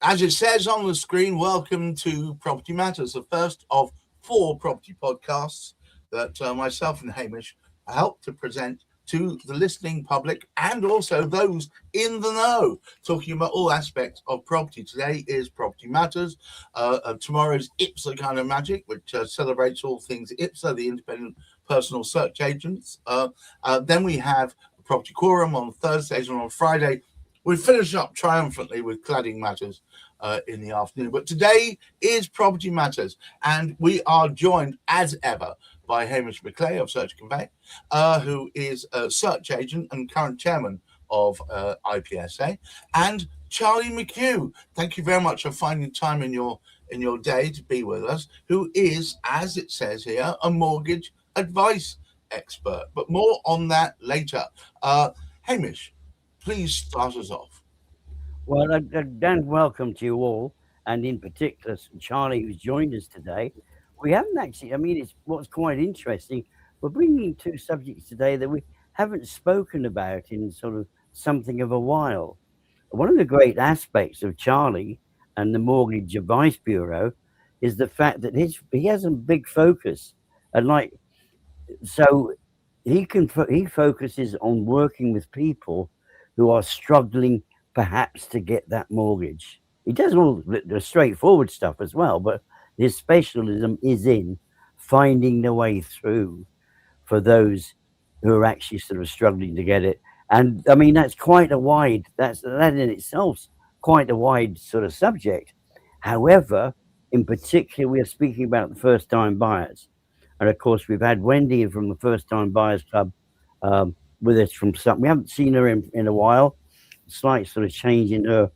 As it says on the screen, welcome to Property Matters, the first of 4 property podcasts that myself and Hamish help to present to the listening public and also those in the know, talking about all aspects of property. Today is Property Matters. Tomorrow's Ipsa Kind of Magic, which celebrates all things Ipsa, the independent personal search agents. Then we have Property Quorum on Thursdays, and on Friday we finish up triumphantly with Cladding Matters in the afternoon. But today is Property Matters, and we are joined, as ever, by Hamish McClay of Search Convey, who is a search agent and current chairman of IPSA, and Charlie McHugh. Thank you very much for finding time in your day to be with us, who is, as it says here, a mortgage advice expert. But more on that later. Hamish, please start us off. Well, Dan, welcome to you all, and in particular, Charlie, who's joined us today. We haven't actually, it's what's quite interesting. We're bringing 2 subjects today that we haven't spoken about in sort of something of a while. One of the great aspects of Charlie and the Mortgage Advice Bureau is the fact that he has a big focus, and so he focuses on working with people who are struggling perhaps to get that mortgage. He does all the straightforward stuff as well, but his specialism is in finding the way through for those who are actually sort of struggling to get it. And that's quite a wide, that in itself quite a wide sort of subject. However, in particular, we are speaking about the first time buyers. And of course, we've had Wendy from the First Time Buyers Club with us from some. We haven't seen her in a while. Slight sort of change in her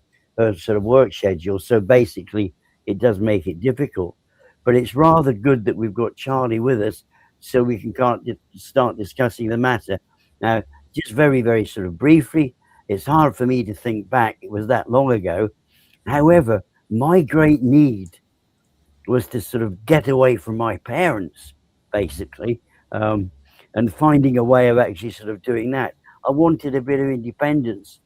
sort of work schedule. So basically, it does make it difficult. But it's rather good that we've got Charlie with us, so we can start discussing the matter. Now, just very, very sort of briefly, it's hard for me to think back. It was that long ago. However, my great need was to sort of get away from my parents, basically, and finding a way of actually sort of doing that. I wanted a bit of independence.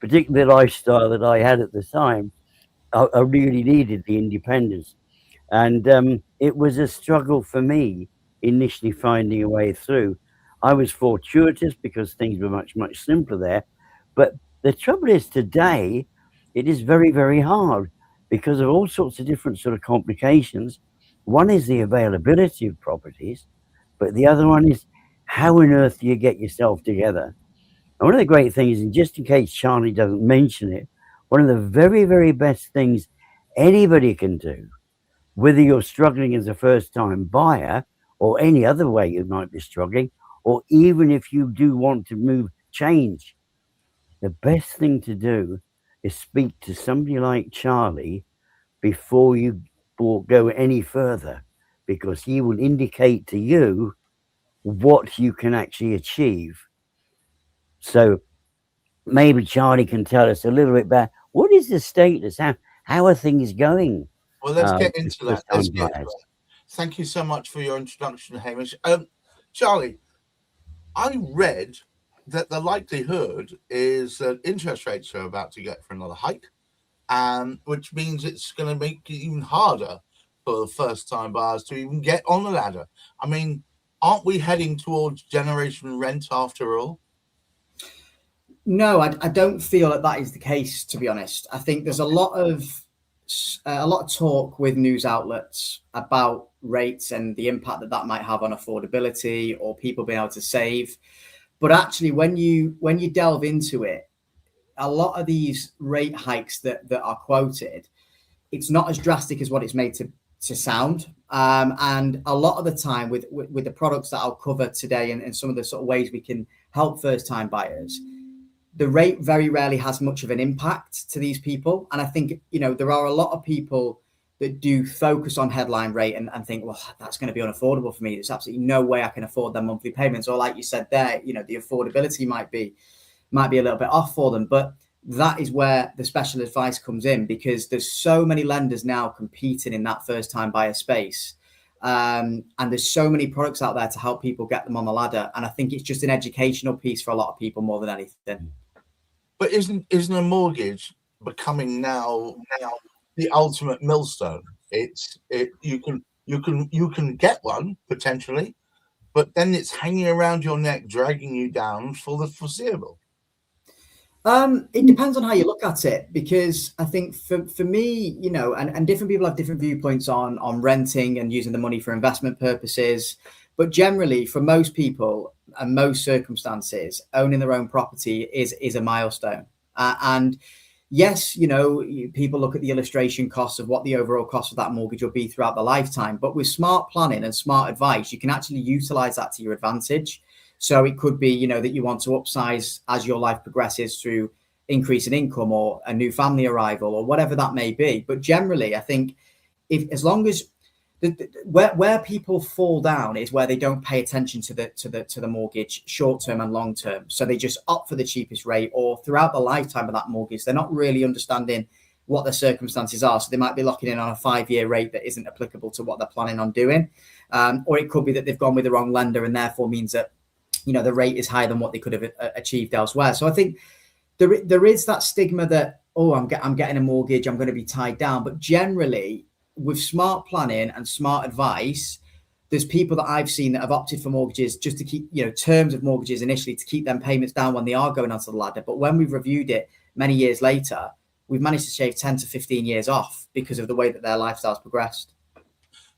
Particularly the lifestyle that I had at the time, I really needed the independence. And it was a struggle for me initially finding a way through. I was fortuitous because things were much, much simpler there. But the trouble is today, it is very, very hard because of all sorts of different sort of complications. One is the availability of properties, but the other one is how on earth do you get yourself together? And one of the great things, and just in case Charlie doesn't mention it, one of the very, very best things anybody can do, whether you're struggling as a first-time buyer or any other way you might be struggling, or even if you do want to change, the best thing to do is speak to somebody like Charlie before you go any further, because he will indicate to you what you can actually achieve. So maybe Charlie can tell us a little bit about what is the status, how are things going? Well, let's get into that. Thank you so much for your introduction, Hamish. Charlie, I read that the likelihood is that interest rates are about to get for another hike, which means it's going to make it even harder for the first-time buyers to even get on the ladder. Aren't we heading towards generation rent after all? No, I don't feel that is the case, to be honest. I think there's a lot of talk with news outlets about rates and the impact that might have on affordability or people being able to save. But actually, when you delve into it, a lot of these rate hikes that are quoted, it's not as drastic as what it's made to sound. And a lot of the time with the products that I'll cover today and some of the sort of ways we can help first-time buyers, the rate very rarely has much of an impact to these people. And I think, there are a lot of people that do focus on headline rate and think, well, that's going to be unaffordable for me. There's absolutely no way I can afford their monthly payments. Or like you said there, the affordability might be a little bit off for them. But that is where the special advice comes in, because there's so many lenders now competing in that first-time buyer space. And there's so many products out there to help people get them on the ladder. And I think it's just an educational piece for a lot of people more than anything. But isn't a mortgage becoming now the ultimate millstone. You can get one potentially, but then it's hanging around your neck, dragging you down for the foreseeable. It depends on how you look at it, because I think for me, and different people have different viewpoints on renting and using the money for investment purposes. But generally, for most people and most circumstances, owning their own property is a milestone. And yes, people look at the illustration costs of what the overall cost of that mortgage will be throughout the lifetime. But with smart planning and smart advice, you can actually utilize that to your advantage. So it could be, that you want to upsize as your life progresses through increase in income or a new family arrival or whatever that may be. But generally, I think as long as where people fall down is where they don't pay attention to the mortgage short term and long term. So they just opt for the cheapest rate, or throughout the lifetime of that mortgage, they're not really understanding what their circumstances are. So they might be locking in on a 5-year rate that isn't applicable to what they're planning on doing. Or it could be that they've gone with the wrong lender and therefore means that the rate is higher than what they could have achieved elsewhere. So I think there is that stigma that, I'm getting a mortgage, I'm going to be tied down. But generally, with smart planning and smart advice, there's people that I've seen that have opted for mortgages just to keep, terms of mortgages initially to keep them payments down when they are going onto the ladder. But when we've reviewed it many years later, we've managed to shave 10 to 15 years off because of the way that their lifestyle's progressed.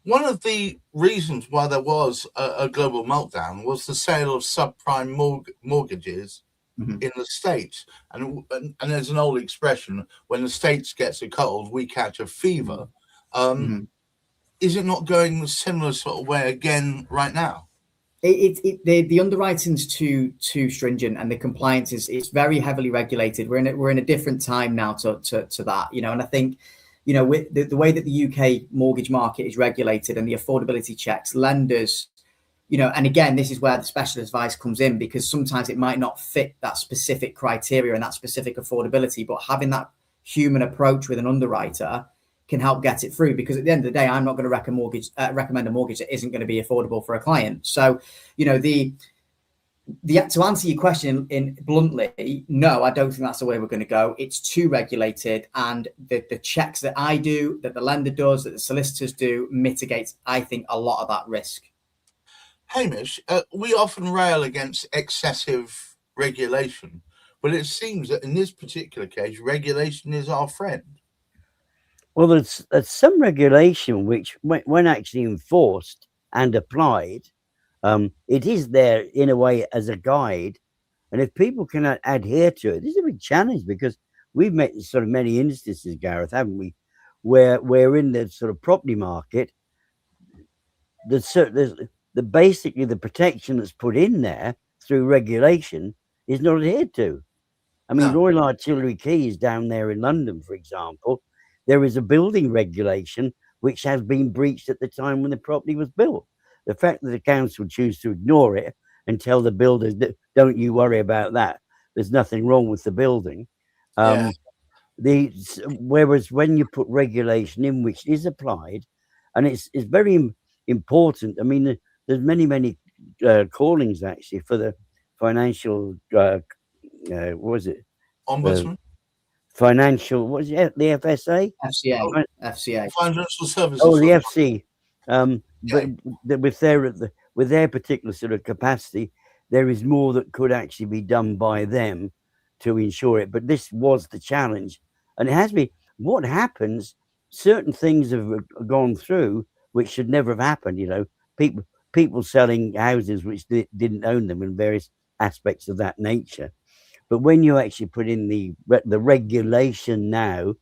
One of the reasons why there was a global meltdown was the sale of subprime mortgages in the States. And there's an old expression, when the States gets a cold, we catch a fever. Is it not going the similar sort of way again right now? The underwriting's too stringent, and the compliance it's very heavily regulated. We're in a different time now to that, and I think, with the way that the UK mortgage market is regulated and the affordability checks, lenders, and again, this is where the special advice comes in, because sometimes it might not fit that specific criteria and that specific affordability, but having that human approach with an underwriter can help get it through. Because at the end of the day, I'm not going to recommend a mortgage that isn't going to be affordable for a client. So, to answer your question in bluntly, no, I don't think that's the way we're going to go. It's too regulated, and the checks that I do, that the lender does, that the solicitors do, mitigates, I think, a lot of that risk. Hamish, we often rail against excessive regulation, but it seems that in this particular case, regulation is our friend. Well, there's some regulation which, when actually enforced and applied, it is there in a way as a guide. And if people cannot adhere to it, this is a big challenge, because we've met sort of many instances, Gareth, haven't we, where we're in the sort of property market, basically the protection that's put in there through regulation is not adhered to. I mean, Royal Artillery Quays down there in London, for example, there is a building regulation which has been breached at the time when the property was built. The fact that the council choose to ignore it and tell the builders, don't you worry about that, there's nothing wrong with the building. Whereas when you put regulation in which is applied, and it's very important. I mean, there's many callings actually for the financial, what was it? Ombudsman? Financial, what is it? The FSA? FCA. Financial Services. Oh, the FC. But with their particular sort of capacity, there is more that could actually be done by them to ensure it. But this was the challenge, and it has been. What happens? Certain things have gone through which should never have happened. People selling houses which didn't own them, and various aspects of that nature. But when you actually put in the regulation now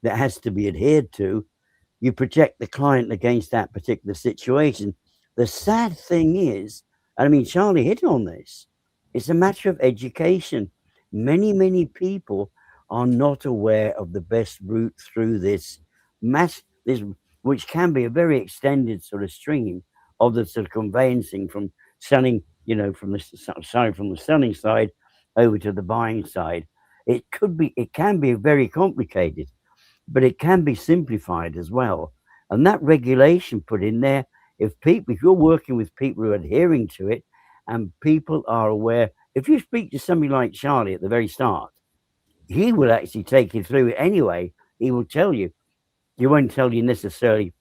that has to be adhered to, you protect the client against that particular situation. The sad thing is, and I mean, Charlie hit on this, it's a matter of education. Many people are not aware of the best route through this which can be a very extended sort of stream of the sort of conveyancing from selling, from the selling side over to the buying side. It can be very complicated, but it can be simplified as well. And that regulation put in there, if you're working with people who are adhering to it, and people are aware, if you speak to somebody like Charlie at the very start, he will actually take you through it anyway. He will tell you. He won't tell you necessarily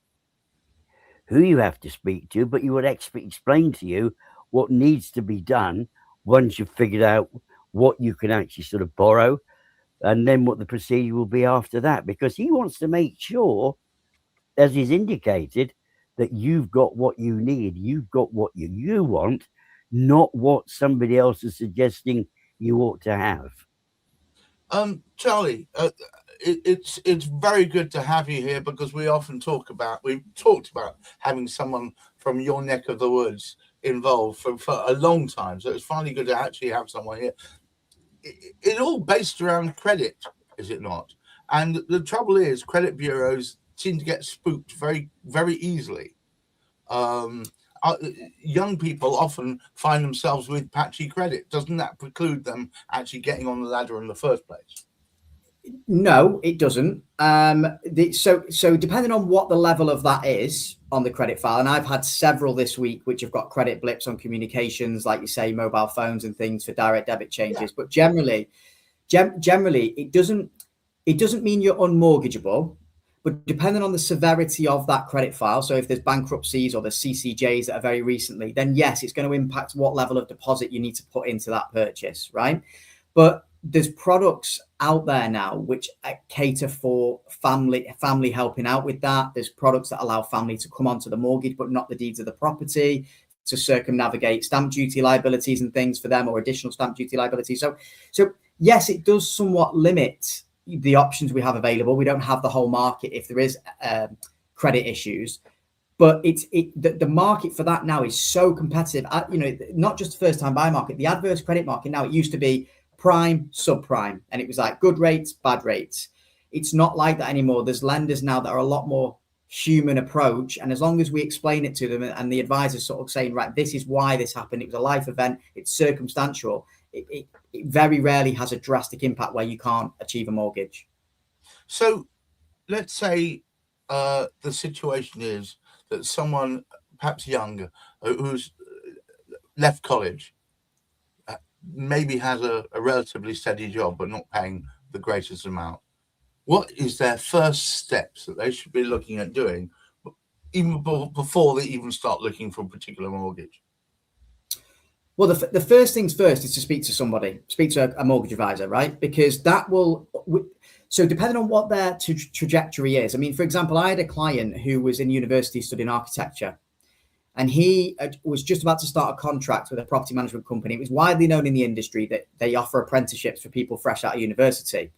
who you have to speak to, but he would explain to you what needs to be done once you've figured out what you can actually sort of borrow, and then what the procedure will be after that, because he wants to make sure, as he's indicated, that you've got what you need, you've got what you want, not what somebody else is suggesting you ought to have. Charlie, it's very good to have you here, because we've talked about having someone from your neck of the woods involved for a long time. So it's finally good to actually have someone here. It's all based around credit, is it not? And the trouble is, credit bureaus seem to get spooked very, very easily. Young people often find themselves with patchy credit. Doesn't that preclude them actually getting on the ladder in the first place? No, it doesn't. So depending on what the level of that is on the credit file, and I've had several this week which have got credit blips on communications, like you say, mobile phones and things for direct debit changes. Yeah. But generally, it doesn't mean you're unmortgageable. But depending on the severity of that credit file, so if there's bankruptcies or the CCJs that are very recently, then yes, it's going to impact what level of deposit you need to put into that purchase, right? But there's products out there now which cater for family helping out with that. There's products that allow family to come onto the mortgage, but not the deeds of the property, to circumnavigate stamp duty liabilities and things for them, or additional stamp duty liabilities. So yes, it does somewhat limit the options we have available. We don't have the whole market if there is credit issues, but the market for that now is so competitive. Not just the first time buy market, the adverse credit market now, it used to be prime, subprime, and it was like good rates, bad rates. It's not like that anymore. There's lenders now that are a lot more human approach, and as long as we explain it to them and the advisor's sort of saying, right, this is why this happened, it was a life event, it's circumstantial, it very rarely has a drastic impact where you can't achieve a mortgage. So let's say the situation is that someone perhaps younger who's left college, maybe has a relatively steady job but not paying the greatest amount. What is their first steps that they should be looking at doing even before they even start looking for a particular mortgage? Well, the first things first is to speak to a mortgage advisor, right? Because that will, so depending on what their trajectory is. I mean, for example, I had a client who was in university studying architecture, and he was just about to start a contract with a property management company. It was widely known in the industry that they offer apprenticeships for people fresh out of university.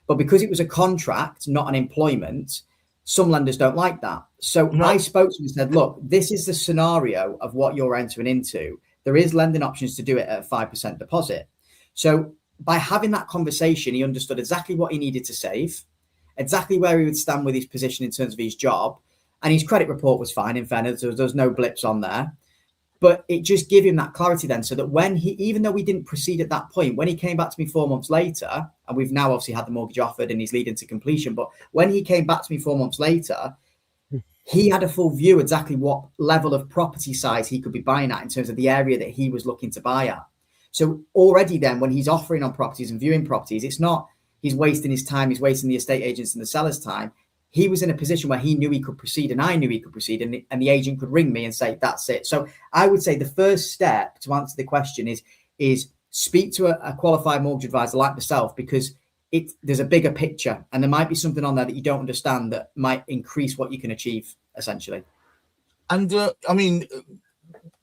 But because it was a contract, not an employment, some lenders don't like that. So I spoke to him and said, look, this is the scenario of what you're entering into. There is lending options to do it at a 5% deposit. So by having that conversation, he understood exactly what he needed to save, exactly where he would stand with his position in terms of his job. And his credit report was fine, in fairness, there was no blips on there. But it just gave him that clarity then, so that when even though we didn't proceed at that point, when he came back to me 4 months later, and we've now obviously had the mortgage offered and he's leading to completion, but when he came back to me 4 months later, he had a full view exactly what level of property size he could be buying at in terms of the area that he was looking to buy at. So already then, when he's offering on properties and viewing properties, it's not he's wasting his time, he's wasting the estate agents and the seller's time. He was in a position where he knew he could proceed, and I knew he could proceed, and the agent could ring me and say, that's it. So I would say the first step to answer the question is speak to a qualified mortgage advisor like myself, because there's a bigger picture, and there might be something on there that you don't understand that might increase what you can achieve, essentially. And I mean,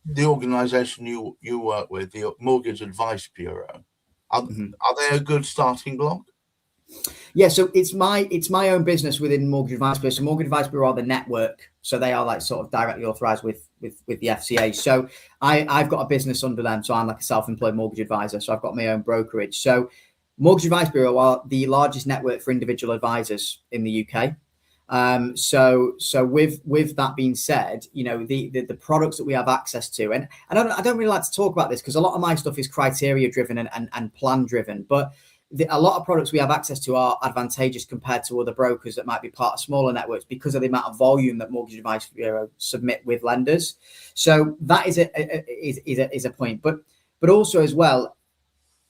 the organisation you work with, the Mortgage Advice Bureau, are they a good starting block? Yeah, so it's my own business within Mortgage Advice Bureau. So Mortgage Advice Bureau are the network, so they are like sort of directly authorised with the FCA. So I've got a business under them, so I'm like a self-employed mortgage advisor. So I've got my own brokerage. So Mortgage Advice Bureau are the largest network for individual advisors in the UK. So with that being said, you know, the products that we have access to, and I don't really like to talk about this because a lot of my stuff is criteria driven and plan driven, but a lot of products we have access to are advantageous compared to other brokers that might be part of smaller networks because of the amount of volume that Mortgage Advice Bureau submit with lenders. So that is a point, but also as well,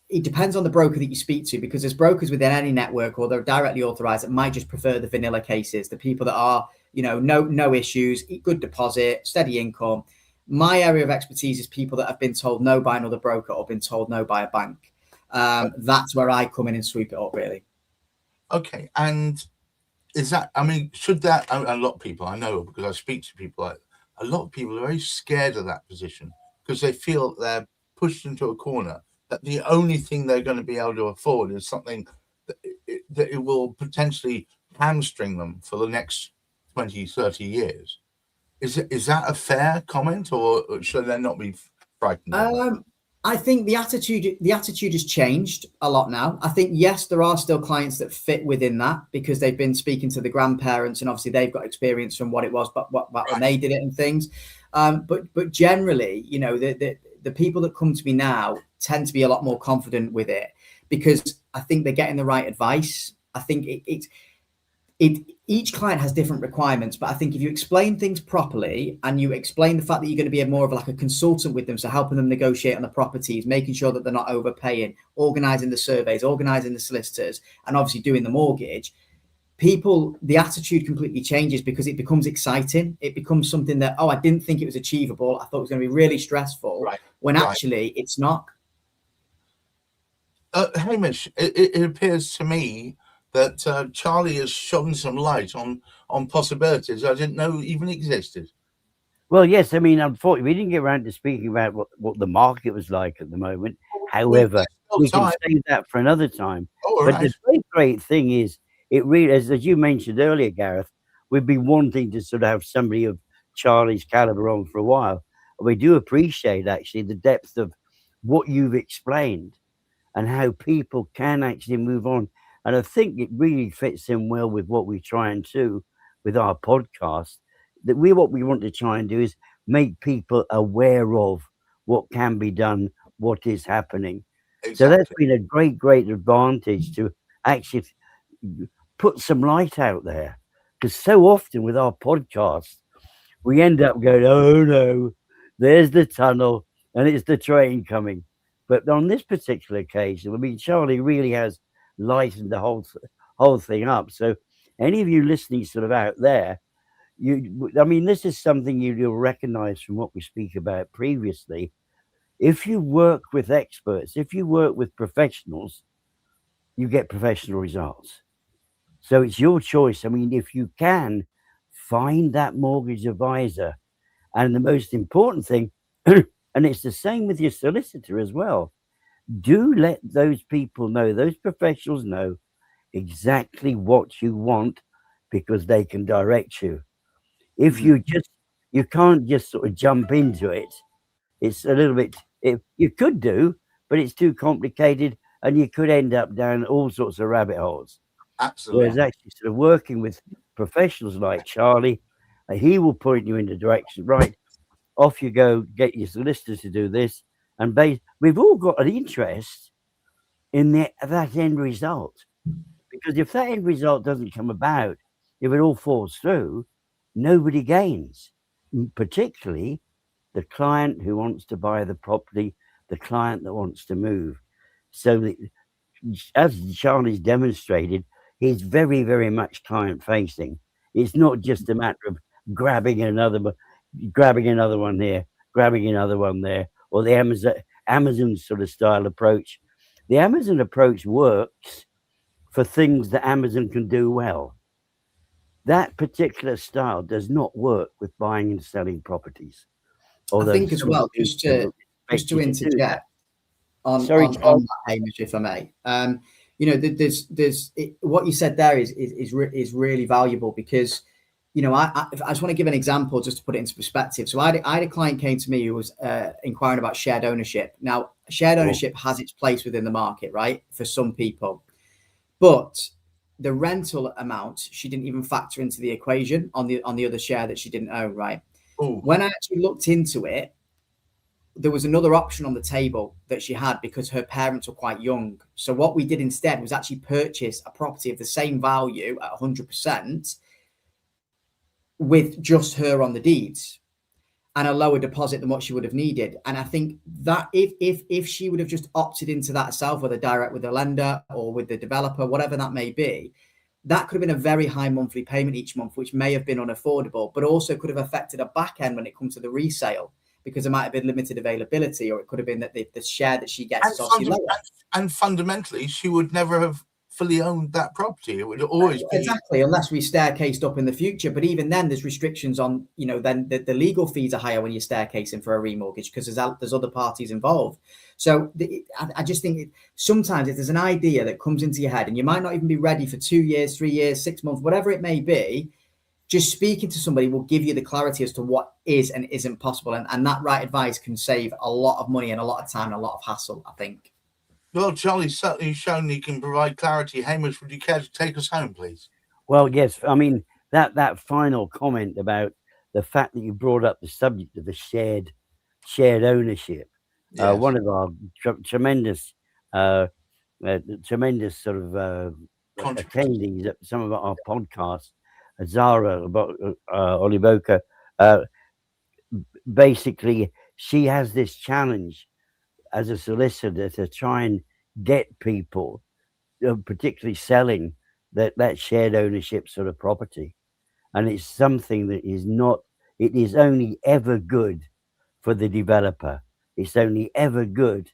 it depends on the broker that you speak to, because there's brokers within any network, or they're directly authorized, that might just prefer the vanilla cases, the people that are, no issues, good deposit, steady income. My area of expertise is people that have been told no by another broker or been told no by a bank. That's where I come in and sweep it up, really. Okay. And is that, I mean, should that, a lot of people I know, because I speak to people, a lot of people are very scared of that position because they feel they're pushed into a corner, that the only thing they're going to be able to afford is something that it will potentially hamstring them for the next 20, 30 years. Is that a fair comment, or should they not be frightened of that? I think the attitude has changed a lot now. I think, yes, there are still clients that fit within that because they've been speaking to the grandparents and obviously they've got experience from what it was, but when they did it and things. But generally, the people that come to me now tend to be a lot more confident with it because I think they're getting the right advice. I think each client has different requirements, but I think if you explain things properly and you explain the fact that you're going to be more of like a consultant with them, so helping them negotiate on the properties, making sure that they're not overpaying, organizing the surveys, organizing the solicitors, and obviously doing the mortgage, the attitude completely changes because it becomes exciting. It becomes something that, I didn't think it was achievable. I thought it was going to be really stressful, when actually it's not. Hamish, it appears to me that Charlie has shone some light on possibilities I didn't know even existed. Well, yes. I mean, unfortunately, we didn't get around to speaking about what the market was like at the moment. However, we can save that for another time. But the great thing is, it really, as you mentioned earlier, Gareth, we've been wanting to sort of have somebody of Charlie's caliber on for a while. We do appreciate actually the depth of what you've explained and how people can actually move on. And I think it really fits in well with what we try and do with our podcast. What we want to try and do is make people aware of what can be done, what is happening. Exactly. So that's been a great advantage to actually put some light out there. Because so often with our podcast, we end up going, oh no, there's the tunnel and it's the train coming. But on this particular occasion, I mean, Charlie really has lightened the whole thing up. So any of you listening sort of out there, this is something you'll recognize from what we speak about previously. If you work with experts, if you work with professionals, you get professional results. So it's your choice. I mean, if you can find that mortgage advisor, and the most important thing, and it's the same with your solicitor as well, do let those people know, those professionals know exactly what you want because they can direct you. If you can't just sort of jump into it. It's a little bit, you could do, but it's too complicated and you could end up down all sorts of rabbit holes. Absolutely. Whereas actually sort of working with professionals like Charlie, he will point you in the direction, right, off you go, get your solicitors to do this. And we've all got an interest in that end result. Because if that end result doesn't come about, if it all falls through, nobody gains, particularly the client who wants to buy the property, the client that wants to move. So as Charlie's demonstrated, he's very, very much client facing. It's not just a matter of grabbing another one here, grabbing another one there, or the Amazon sort of style approach. The Amazon approach works for things that Amazon can do well. That particular style does not work with buying and selling properties. Although I think as well, just to interject on that, Hamish, if I may. There's what you said there is really valuable because, I just want to give an example just to put it into perspective. So I had a client came to me who was inquiring about shared ownership. Now, shared ownership has its place within the market, right, for some people, but the rental amount she didn't even factor into the equation on the other share that she didn't own, right? Ooh. When I actually looked into it, there was another option on the table that she had because her parents were quite young. So what we did instead was actually purchase a property of the same value at 100% with just her on the deeds. and a lower deposit than what she would have needed. And I think that if she would have just opted into that herself, whether direct with the lender or with the developer, whatever that may be, that could have been a very high monthly payment each month, which may have been unaffordable, but also could have affected a back end when it comes to the resale, because there might have been limited availability, or it could have been that the share that she gets is obviously lower. And fundamentally, she would never have fully owned that property. It would always be exactly, unless we staircased up in the future. But even then, there's restrictions on, then the legal fees are higher when you're staircasing for a remortgage, because there's other parties involved. So I just think sometimes if there's an idea that comes into your head and you might not even be ready for 2 years, 3 years, 6 months, whatever it may be, just speaking to somebody will give you the clarity as to what is and isn't possible. And that right advice can save a lot of money and a lot of time and a lot of hassle, I think. Well, Charlie's certainly shown he can provide clarity. Hamish, would you care to take us home, please? Well, yes. I mean, that final comment about the fact that you brought up the subject of the shared ownership. Yes. One of our tremendous sort of attendees at some of our podcasts, Zara Oliboka, basically, she has this challenge as a solicitor to try and get people, particularly selling that shared ownership sort of property. And it's something that it is only ever good for the developer. It's only ever good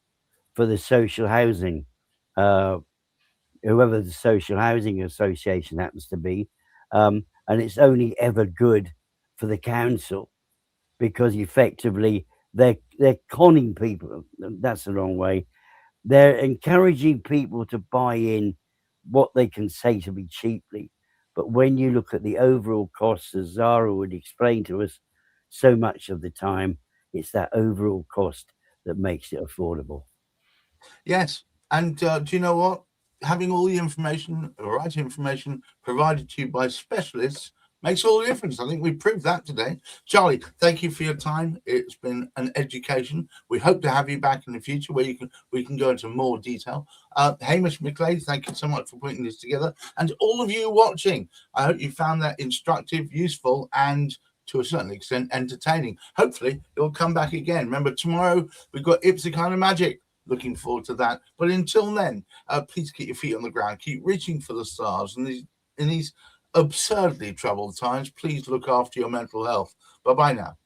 for the social housing, whoever the social housing association happens to be. And it's only ever good for the council, because effectively they're conning people. That's the wrong way. They're encouraging people to buy in what they can say to be cheaply. But when you look at the overall costs, as Zara would explain to us so much of the time, it's that overall cost that makes it affordable. Yes. And do you know what? Having all the information, the right information provided to you by specialists makes all the difference. I think we proved that today. Charlie, thank you for your time. It's been an education. We hope to have you back in the future where we can go into more detail. Hamish McLeod, thank you so much for putting this together. And all of you watching, I hope you found that instructive, useful, and to a certain extent entertaining. Hopefully it'll come back again. Remember, tomorrow we've got Ipsy Magic. Looking forward to that. But until then, please keep your feet on the ground. Keep reaching for the stars. And in these absurdly troubled times, please look after your mental health. Bye-bye now.